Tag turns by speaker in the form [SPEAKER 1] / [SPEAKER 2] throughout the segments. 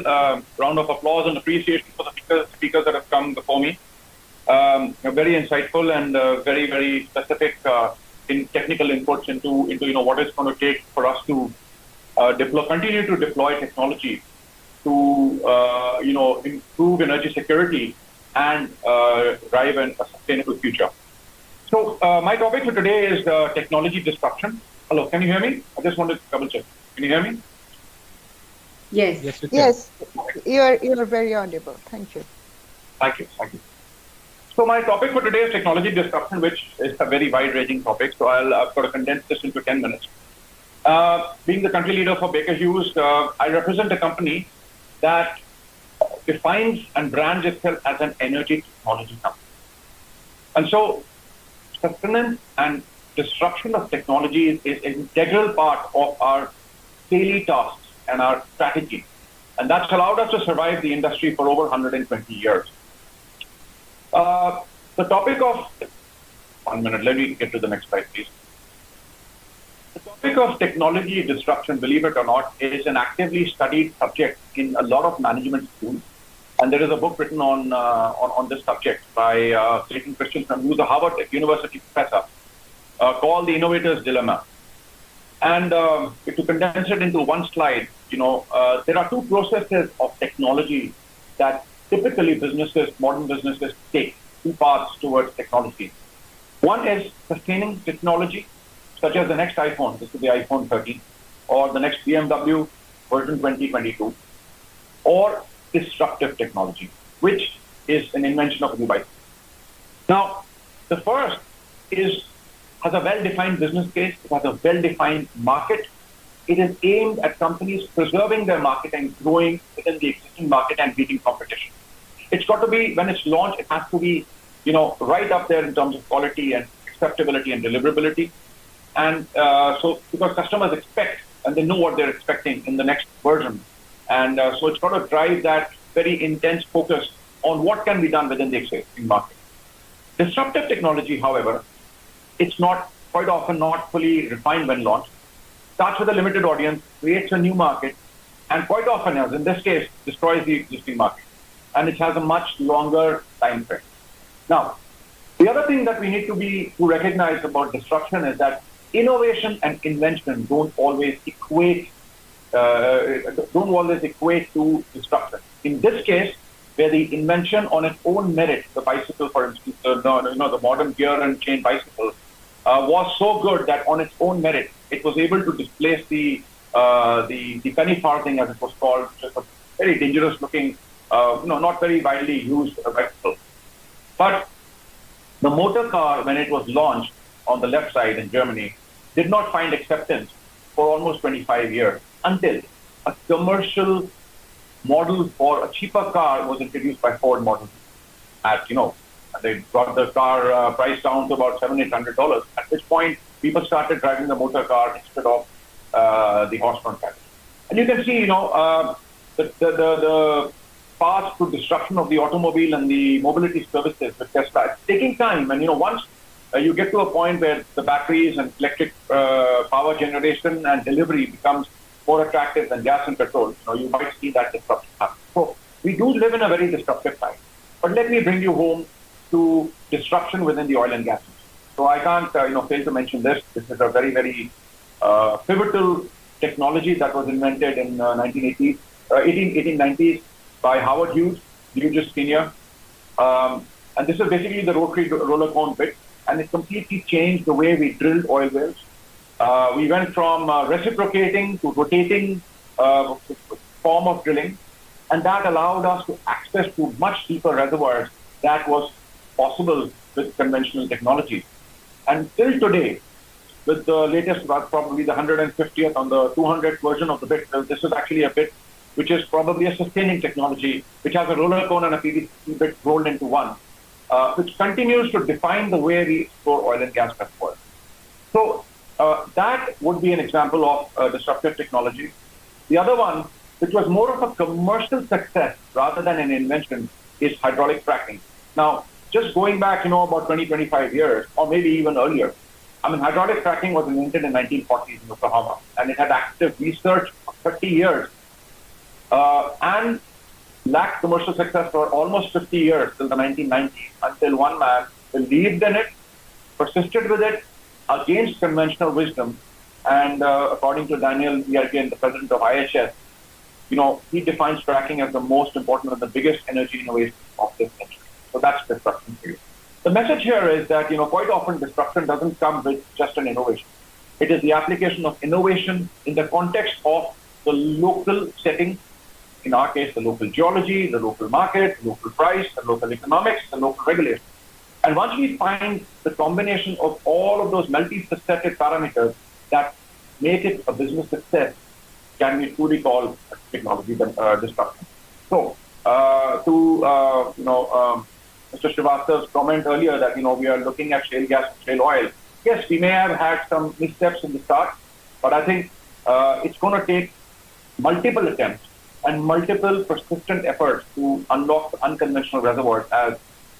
[SPEAKER 1] real round of applause and appreciation for the speakers that have come before me. Very insightful and very, very specific in technical inputs into what it's going to take for us to continue to deploy technology to improve energy security and drive a sustainable future. So my topic for today is technology disruption. Hello, can you hear me? I just wanted to double check. Can you hear me?
[SPEAKER 2] Yes.
[SPEAKER 3] Yes, you're very audible. Thank you.
[SPEAKER 1] Thank you. So my topic for today is technology disruption, which is a very wide-ranging topic. So I've got to condense this into 10 minutes. Being the country leader for Baker Hughes, I represent a company that defines and brands itself as an energy technology company. And so sustenance and disruption of technology is an integral part of our daily tasks and our strategy. And that's allowed us to survive the industry for over 120 years. The topic of, 1 minute, let me get to the next slide, please. The topic of technology disruption, believe it or not, is an actively studied subject in a lot of management schools. And there is a book written on this subject by Clayton Christensen, who's a Harvard University professor, called The Innovator's Dilemma. And to condense it into one slide, there are two processes of technology that typically modern businesses take, two paths towards technology. One is sustaining technology, such as the next iPhone, this is the iPhone 13, or the next BMW version 2022, or disruptive technology, which is an invention of a new bike. Now, the first has a well-defined business case, it has a well-defined market. It is aimed at companies preserving their market and growing within the existing market and beating competition. It's got to be, when it's launched, it has to be, right up there in terms of quality and acceptability and deliverability. And so, because customers expect, and they know what they're expecting in the next version. And so it's got to drive that very intense focus on what can be done within the existing market. Disruptive technology, however, it's quite often not fully refined when launched. Starts with a limited audience, creates a new market, and quite often, as in this case, destroys the existing market. And it has a much longer time frame. Now, the other thing that we need to recognize about disruption is that innovation and invention don't always equate to disruption. In this case, where the invention on its own merit, the bicycle, for instance, the modern gear and chain bicycle, was so good that on its own merit, it was able to displace the penny farthing, as it was called, which is a very dangerous-looking, not very widely used bicycle. But the motor car, when it was launched on the left side in Germany, did not find acceptance for almost 25 years until a commercial model for a cheaper car was introduced by Ford Model T. They brought the car price down to about $700-800. At which point, people started driving the motor car instead of the horse-drawn carriage. And you can see, the path to disruption of the automobile and the mobility services with Tesla. It's taking time, and once you get to a point where the batteries and electric power generation and delivery becomes more attractive than gas and petrol, you might see that disruption happen. So we do live in a very disruptive time. But let me bring you home to disruption within the oil and gas industry. So I can't, fail to mention this. This is a very, very pivotal technology that was invented in 1890s by Howard Hughes, Senior. And this is basically the rotary roller cone bit, and it completely changed the way we drilled oil wells. We went from reciprocating to rotating form of drilling, and that allowed us to access to much deeper reservoirs that was possible with conventional technology. And till today, with the latest, probably the 150th on the 200th version of the bit, this is actually a bit which is probably a sustaining technology, which has a roller cone and a PVC bit rolled into one, which continues to define the way we explore oil and gas reservoirs. So that would be an example of disruptive technology. The other one, which was more of a commercial success rather than an invention, is hydraulic fracking. Now, just going back, about 20-25 years, or maybe even earlier, hydraulic fracking was invented in 1940s in Oklahoma, and it had active research for 30 years. and lacked commercial success for almost 50 years till the 1990s, until one man believed in it, persisted with it against conventional wisdom, and according to Daniel Yergin, the president of IHS, he defines fracking as the most important and the biggest energy innovation of this century. So that's disruption for you. The message here is that, quite often disruption doesn't come with just an innovation. It is the application of innovation in the context of the local setting, in our case, the local geology, the local market, the local price, the local economics, the local regulation. And once we find the combination of all of those multifaceted parameters that make it a business success, can we truly call technology disruption? So, Mr. Srivastava's comment earlier that, we are looking at shale gas and shale oil. Yes, we may have had some missteps in the start, but I think it's going to take multiple attempts and multiple persistent efforts to unlock the unconventional reservoirs, as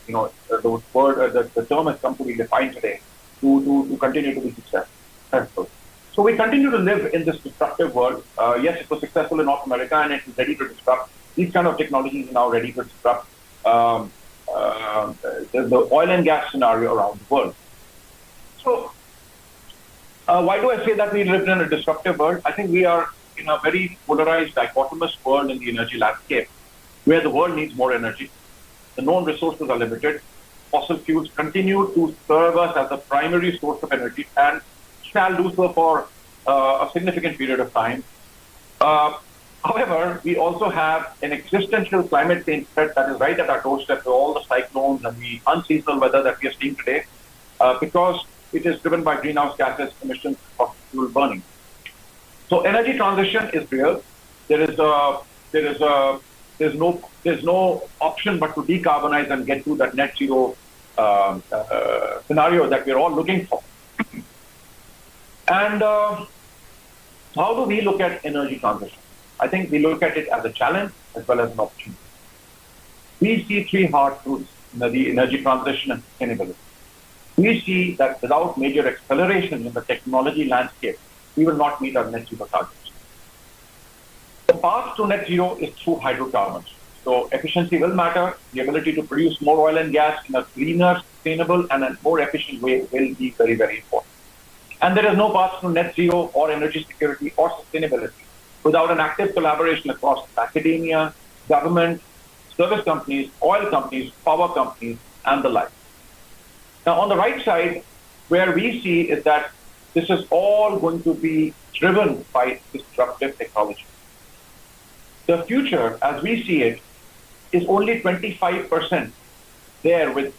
[SPEAKER 1] the term has come to be defined today, to continue to be successful. So we continue to live in this disruptive world. Yes, it was successful in North America and it is ready to disrupt. These kind of technologies are now ready to disrupt the oil and gas scenario around the world. So why do I say that we live in a disruptive world? I think we are in a very polarized, dichotomous world in the energy landscape, where the world needs more energy. The known resources are limited. Fossil fuels continue to serve us as a primary source of energy and shall do so for a significant period of time. However, we also have an existential climate change threat that is right at our doorstep with all the cyclones and the unseasonal weather that we are seeing today, because it is driven by greenhouse gases emissions of fuel burning. So energy transition is real. There's no option but to decarbonize and get to that net zero scenario that we're all looking for. And how do we look at energy transition? I think we look at it as a challenge as well as an opportunity. We see three hard truths in the energy transition and sustainability. We see that without major acceleration in the technology landscape, we will not meet our net zero targets. The path to net zero is through hydrocarbons. So efficiency will matter. The ability to produce more oil and gas in a greener, sustainable, and a more efficient way will be very, very important. And there is no path to net zero or energy security or sustainability without an active collaboration across academia, government, service companies, oil companies, power companies, and the like. Now, on the right side, where we see is that this is all going to be driven by disruptive technology. The future, as we see it, is only 25% there with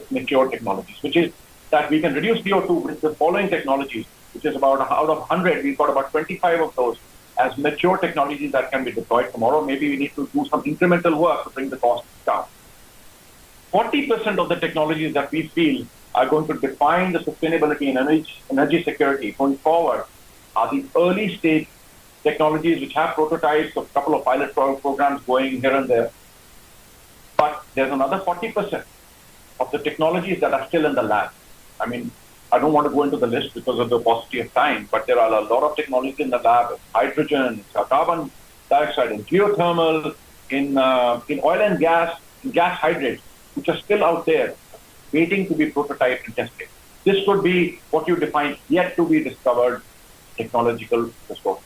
[SPEAKER 1] mature technologies, which is that we can reduce CO2 with the following technologies, which is about out of 100, we've got about 25 of those as mature technologies that can be deployed tomorrow. Maybe we need to do some incremental work to bring the costs down. 40% of the technologies that we feel are going to define the sustainability and energy security going forward are the early stage technologies which have prototypes of a couple of pilot programs going here and there. But there's another 40% of the technologies that are still in the lab. I mean, I don't want to go into the list because of the paucity of time, but there are a lot of technologies in the lab: hydrogen, carbon dioxide, and geothermal, in oil and gas, in gas hydrates, which are still out there, waiting to be prototyped and tested. This could be what you define yet to be discovered technological resources.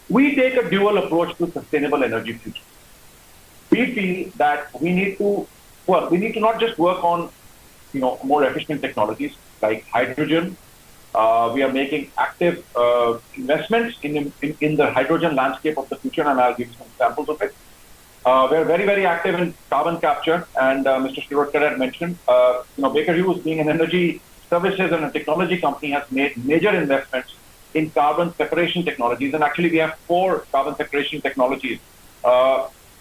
[SPEAKER 1] We take a dual approach to sustainable energy future. We feel that we need to not just work on more efficient technologies like hydrogen. We are making active investments in the hydrogen landscape of the future, and I'll give you some examples of it. We're very, very active in carbon capture, and Mr. Shirvatkar had mentioned, Baker Hughes, being an energy services and a technology company, has made major investments in carbon separation technologies, and actually we have 4 carbon separation technologies.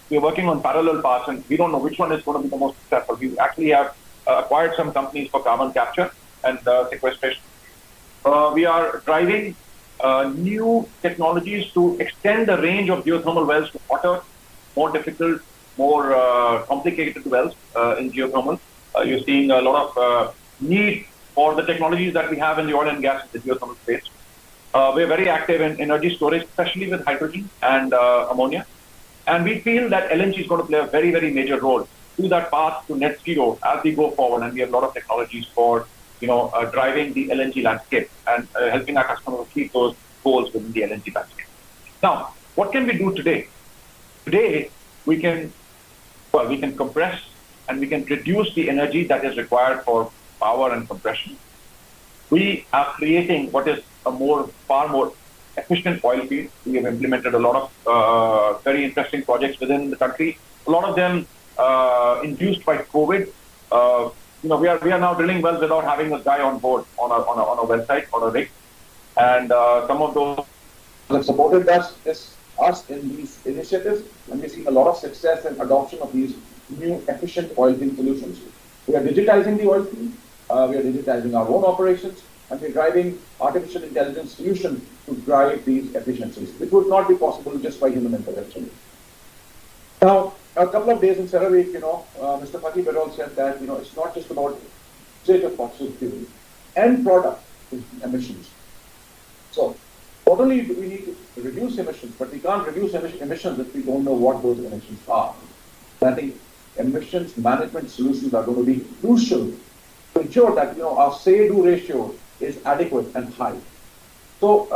[SPEAKER 1] We're working on parallel paths, and we don't know which one is going to be the most successful. We actually have acquired some companies for carbon capture and sequestration. We are driving new technologies to extend the range of geothermal wells to hotter, more difficult, more complicated wells in geothermal. You're seeing a lot of need for the technologies that we have in the oil and gas and the geothermal space. We're very active in energy storage, especially with hydrogen and ammonia. And we feel that LNG is going to play a very, very major role to that path to net zero as we go forward. And we have a lot of technologies for, driving the LNG landscape and helping our customers achieve those goals within the LNG landscape. Now, what can we do today? Today, we can compress and we can reduce the energy that is required for power and compression. We are creating what is far more efficient oil field. We have implemented a lot of very interesting projects within the country. A lot of them induced by COVID. We are now drilling wells without having a guy on board on a well site or a rig, and some of those
[SPEAKER 4] have supported us in these initiatives, and we're seeing a lot of success and adoption of these new efficient oil field solutions. We are digitizing the oil field. We are digitizing our own operations, and we're driving artificial intelligence solutions to drive these efficiencies, which would not be possible just by human intervention. Now, a couple of days in Sarawak, Mr. Fatih Birol said that, it's not just about state of fossil fuel. End product is emissions. So, not only do we need to reduce emissions, but we can't reduce emissions if we don't know what those emissions are. I think emissions management solutions are going to be crucial to ensure that, our say-do ratio is adequate and high. So,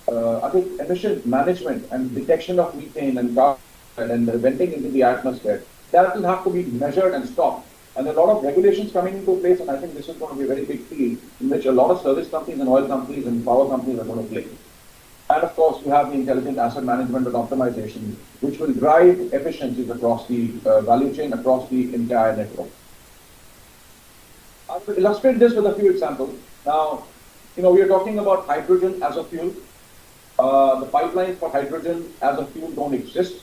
[SPEAKER 4] I think emission management and detection of methane and carbon and venting into the atmosphere, that will have to be measured and stopped. And there are a lot of regulations coming into place, and I think this is going to be a very big field in which a lot of service companies and oil companies and power companies are going to play. And of course, you have the intelligent asset management and optimization, which will drive efficiencies across the value chain, across the entire network. I will illustrate this with a few examples. Now, we are talking about hydrogen as a fuel. The pipelines for hydrogen as a fuel don't exist.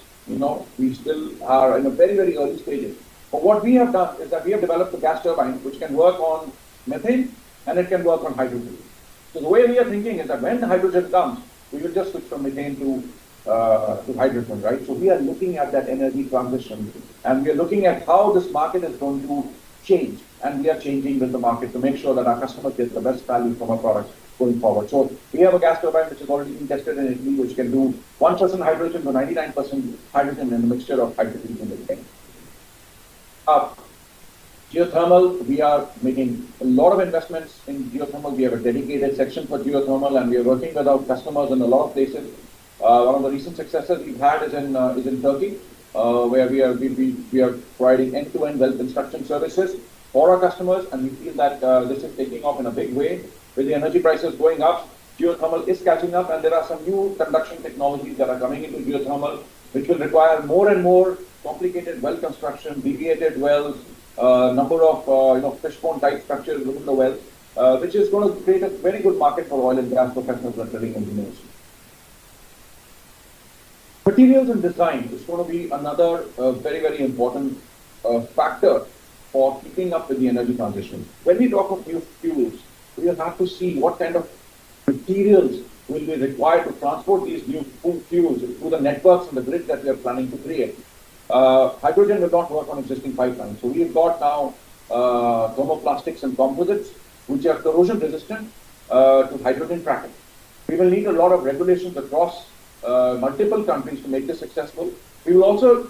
[SPEAKER 4] We still are in a very, very early stages. But what we have done is that we have developed a gas turbine which can work on methane and it can work on hydrogen. So the way we are thinking is that when the hydrogen comes, we will just switch from methane to hydrogen, right? So we are looking at that energy transition, and we are looking at how this market is going to change, and we are changing with the market to make sure that our customers get the best value from our products going forward. So we have a gas turbine which is already being tested in Italy, which can do 1% hydrogen to 99% hydrogen in a mixture of hydrogen and methane. Geothermal, we are making a lot of investments in geothermal. We have a dedicated section for geothermal, and we are working with our customers in a lot of places. One of the recent successes we've had is in Turkey, where we are providing end-to-end well construction services for our customers, and we feel that this is taking off in a big way. With the energy prices going up, geothermal is catching up, and there are some new conduction technologies that are coming into geothermal, which will require more and more complicated well construction, deviated wells, number of fishbone type structures within the wells, which is going to create a very good market for oil and gas professionals and drilling engineers. Materials and design is going to be another very, very important factor for keeping up with the energy transition. When we talk of new fuels, we will have to see what kind of materials will be required to transport these new fuels through the networks and the grid that we are planning to create. Hydrogen will not work on existing pipelines. So we've got now thermoplastics and composites, which are corrosion resistant to hydrogen fracking. We will need a lot of regulations across multiple countries to make this successful. We will also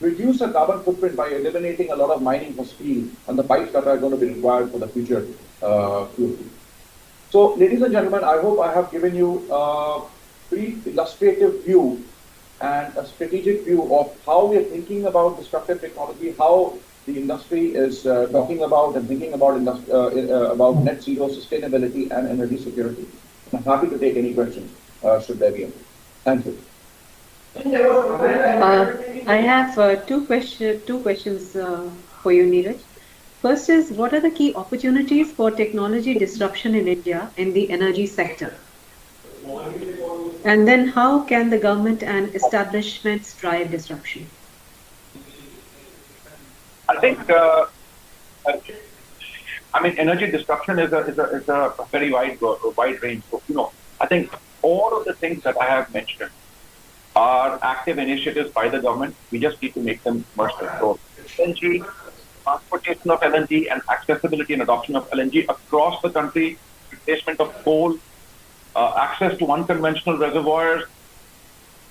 [SPEAKER 4] reduce the carbon footprint by eliminating a lot of mining for steel and the pipes that are going to be required for the future fuel. So, ladies and gentlemen, I hope I have given you a brief illustrative view and a strategic view of how we are thinking about disruptive technology, how the industry is talking about and thinking about net zero sustainability and energy security. I'm happy to take any questions should there be any. Thank you.
[SPEAKER 2] I have two questions for you, Neeraj. First is, what are the key opportunities for technology disruption in India in the energy sector? And then how can the government and establishments drive disruption?
[SPEAKER 1] I think, energy disruption is a very wide range. So, I think all of the things that I have mentioned are active initiatives by the government. We just need to make them commercial. So, LNG, transportation of LNG and accessibility and adoption of LNG across the country, replacement of coal, access to unconventional reservoirs,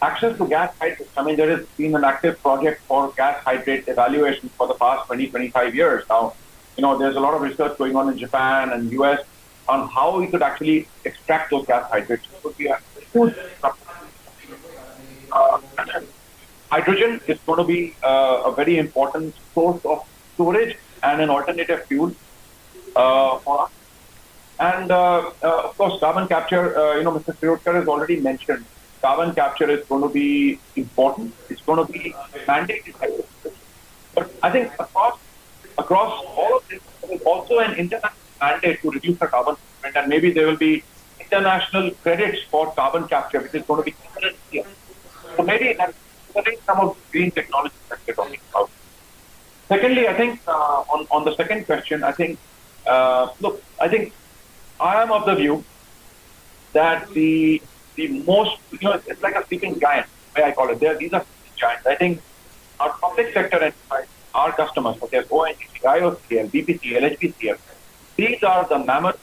[SPEAKER 1] access to gas hydrates. I mean, there has been an active project for gas hydrate evaluation for the past 20, 25 years. Now, there's a lot of research going on in Japan and US on how we could actually extract those gas hydrates. It would be a huge hydrogen is going to be a very important source of storage and an alternative fuel for us. And of course, carbon capture, Mr. Shirodkar has already mentioned, carbon capture is going to be important. It's going to be mandated. But I think across all of this, there is also an international mandate to reduce the carbon footprint, and maybe there will be international credits for carbon capture, which is going to be considered here. So maybe that's some of the green technologies that we're talking about. Secondly, I think on the second question, I think, look, I think I am of the view that the most, it's like a sleeping giant, the way I call it. These are sleeping giants. I think our public sector enterprise, our customers, such as ONGC, IOCL, BPCL, HPCL, these are the mammoths.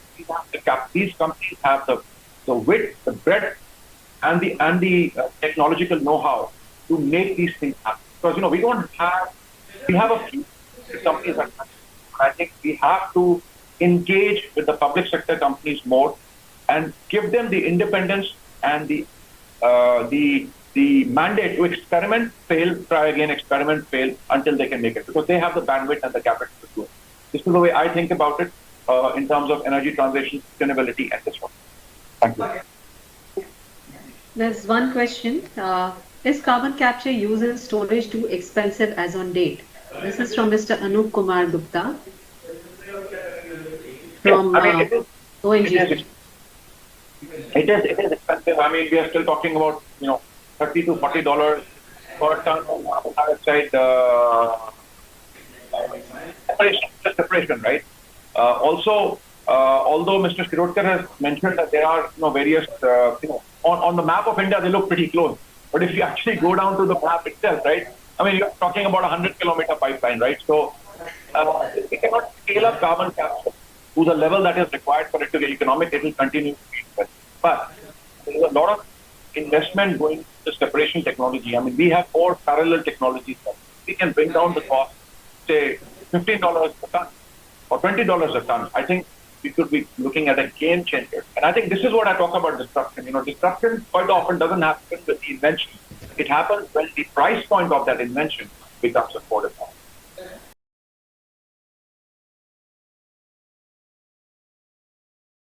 [SPEAKER 1] These companies have the width, the breadth, and the technological know-how to make these things happen. Because we have a few companies that I think we have to engage with the public sector companies more and give them the independence and the mandate to experiment, fail, try again, experiment, fail until they can make it, because they have the bandwidth and the capital to do it. This is the way I think about it in terms of energy transition, sustainability, and this one. Thank you.
[SPEAKER 2] There's one question. Is carbon capture, use and storage too expensive as on date? This is from Mr. Anup Kumar Gupta from ONGC.
[SPEAKER 1] It is expensive. I mean, we are still talking about $30 to $40 per ton of carbon dioxide separation, right? Also, although Mr. Shirodkar has mentioned that there are various on the map of India, they look pretty close. But if you actually go down to the map itself, right? I mean, you're talking about a 100-kilometer pipeline, right? So we cannot scale up carbon capture to the level that is required for it to be economic. It will continue to be expensive. But there is a lot of investment going to separation technology. I mean, we have 4 parallel technologies. We can bring down the cost, say, $15 per ton or $20 a ton. I think we could be looking at a game changer. And I think this is what I talk about disruption. Disruption quite often doesn't happen with the invention. It happens when the price point of that invention becomes affordable.